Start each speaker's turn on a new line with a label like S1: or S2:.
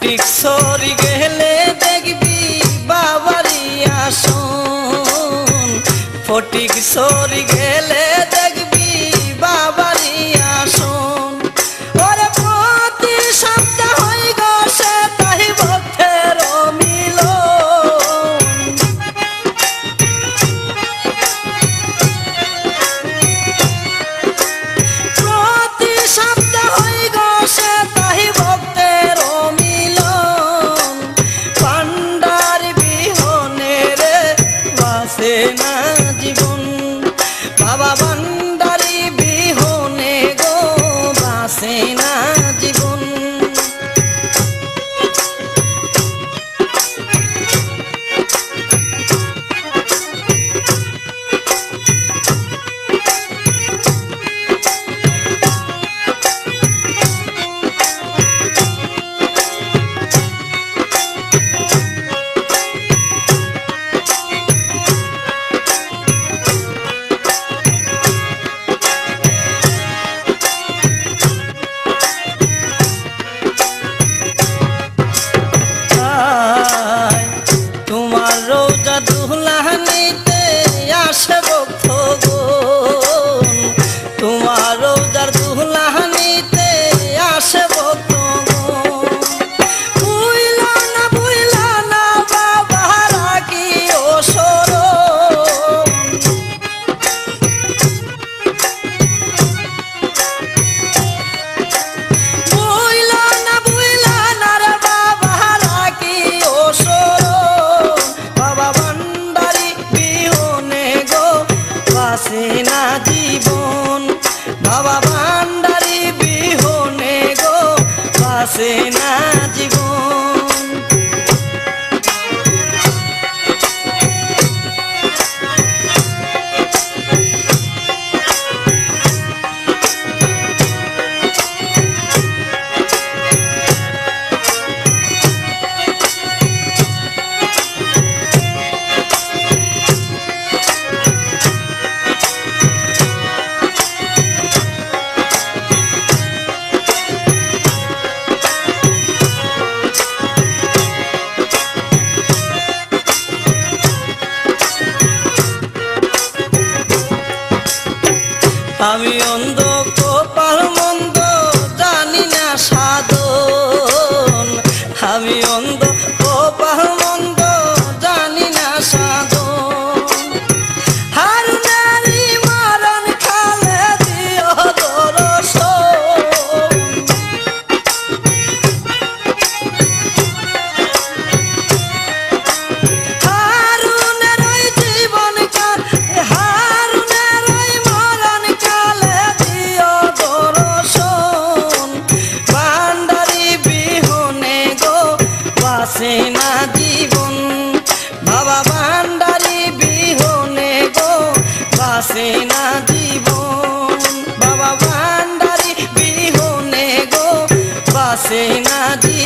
S1: ফটিকছড়ি গেলে দেখবি বাবারি আসন, ফটিকছড়ি গেলে দেখবি বাবারি আসন। ওরে প্রতি সপ্তাহ হই গো সে তাই ভক্তের মিলন, প্রতি সপ্তাহ হই গো সে তাই ভক্তের মিলন। পাণ্ডার বিহনে রে বাসে না জীবন, বাবা ভান্ডারি বিহনে গো বাসে না জীবন। তোমার রোজা দুলহানিতে আসে ভক্তগণ, তোমার রোজার দুলহানিতে আসে ভক্তগণ। বুইলা না বাবা রাখি ও শরণ, বুইলা না রে বাবা রাখি ও শরণ। বাবা ভান্ডারি বিহনে গো বাসে না জীবন, বাবা ভান্ডারি বিহনে গো বাসে না জীবন। আমি অন্ধ কপাল মন্দ জানি না সাধন, আমি অন্ধ কপাল মন্দ জানি না সাধন। হারুনারি মারণ খালে দিও দর্শন, হারুনের ওই জীবন কাল, হারুনের ওই মরণ কালে দিও দর্শন। ভান্ডারি বিহনে গো বাসে না জীবন, বাবা ভান্ডারি বিহনে গো বাসে না জীবন, বাবা ভান্ডারি বিহনে গো বাসে না জীবন।